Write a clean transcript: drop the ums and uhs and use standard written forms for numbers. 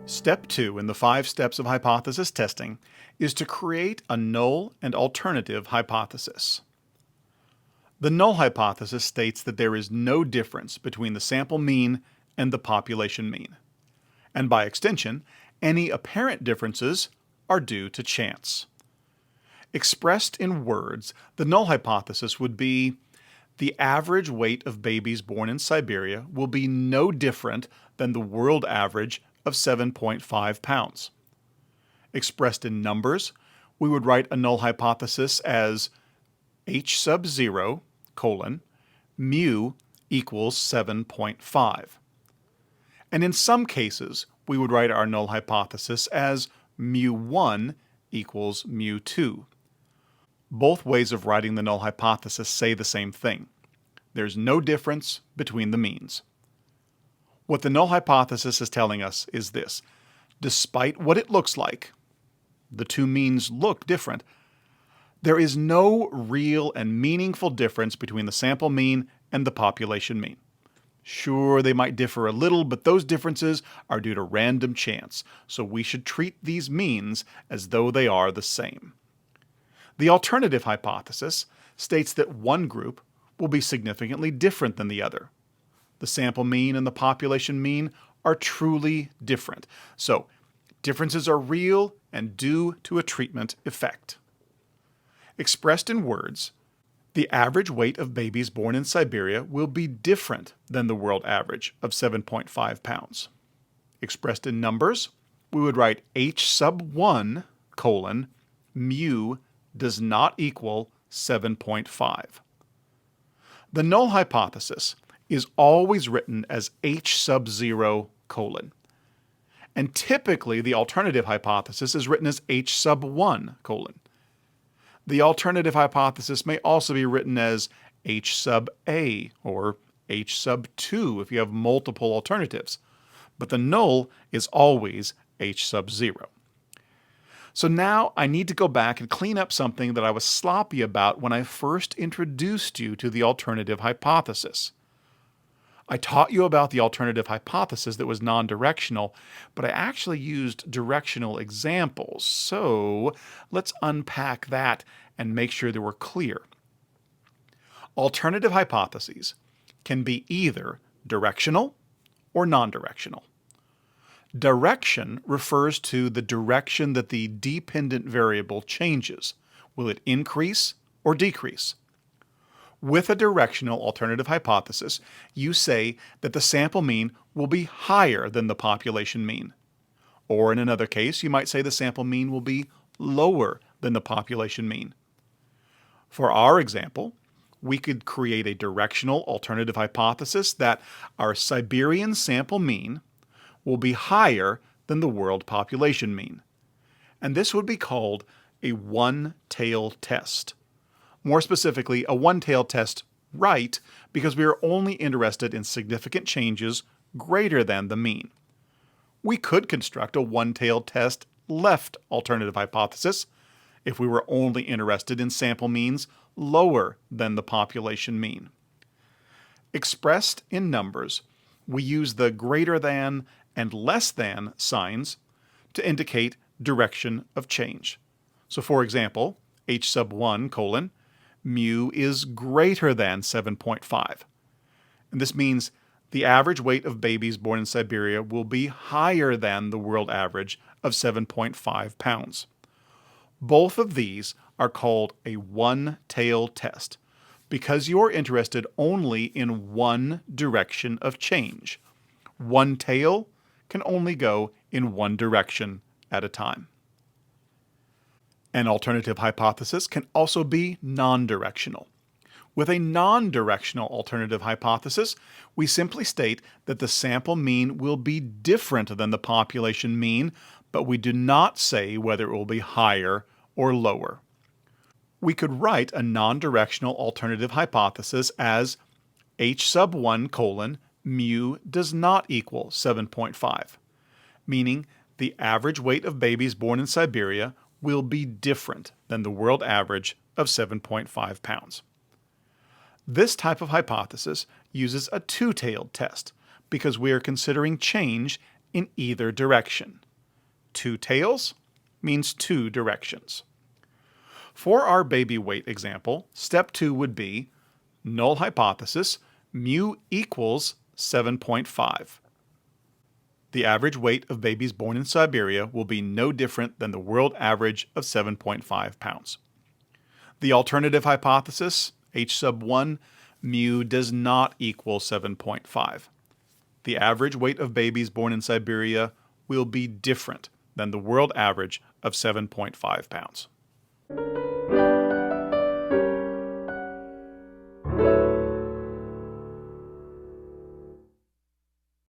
Step 2 in the 5 steps of hypothesis testing is to create a null and alternative hypothesis. The null hypothesis states that there is no difference between the sample mean and the population mean, and by extension, any apparent differences are due to chance. Expressed in words, the null hypothesis would be the average weight of babies born in Siberia will be no different than the world average of 7.5 pounds. Expressed in numbers, we would write a null hypothesis as h sub 0, mu equals 7.5. And in some cases, we would write our null hypothesis as mu1 equals mu2. Both ways of writing the null hypothesis say the same thing. There's no difference between the means. What the null hypothesis is telling us is this: despite what it looks like, the two means look different, there is no real and meaningful difference between the sample mean and the population mean. Sure, they might differ a little, but those differences are due to random chance, so we should treat these means as though they are the same. The alternative hypothesis states that one group will be significantly different than the other. The sample mean and the population mean are truly different, so differences are real and due to a treatment effect. Expressed in words, the average weight of babies born in Siberia will be different than the world average of 7.5 pounds. Expressed in numbers, we would write h sub 1, mu does not equal 7.5. The null hypothesis is always written as h sub 0, and typically the alternative hypothesis is written as h sub 1, The alternative hypothesis may also be written as h sub a or h sub 2 if you have multiple alternatives, but the null is always h sub 0. So now I need to go back and clean up something that I was sloppy about when I first introduced you to the alternative hypothesis. I taught you about the alternative hypothesis that was non-directional, but I actually used directional examples. So let's unpack that and make sure that we're clear. Alternative hypotheses can be either directional or non-directional. Direction refers to the direction that the dependent variable changes. Will it increase or decrease? With a directional alternative hypothesis, you say that the sample mean will be higher than the population mean. Or in another case, you might say the sample mean will be lower than the population mean. For our example, we could create a directional alternative hypothesis that our Siberian sample mean will be higher than the world population mean. And this would be called a one-tail test. More specifically, a one-tail test right because we are only interested in significant changes greater than the mean. We could construct a one-tailed test left alternative hypothesis if we were only interested in sample means lower than the population mean. Expressed in numbers, we use the greater than and less than signs to indicate direction of change. So for example, h sub 1, mu is greater than 7.5. And this means the average weight of babies born in Siberia will be higher than the world average of 7.5 pounds. Both of these are called a one-tail test because you're interested only in one direction of change. One tail can only go in one direction at a time. An alternative hypothesis can also be non-directional. With a non-directional alternative hypothesis, we simply state that the sample mean will be different than the population mean, but we do not say whether it will be higher or lower. We could write a non-directional alternative hypothesis as h sub 1, mu does not equal 7.5, meaning the average weight of babies born in Siberia will be different than the world average of 7.5 pounds. This type of hypothesis uses a two-tailed test because we are considering change in either direction. 2 tails means 2 directions. For our baby weight example, step 2 would be null hypothesis mu equals 7.5. The average weight of babies born in Siberia will be no different than the world average of 7.5 pounds. The alternative hypothesis, H sub 1, mu does not equal 7.5. The average weight of babies born in Siberia will be different than the world average of 7.5 pounds.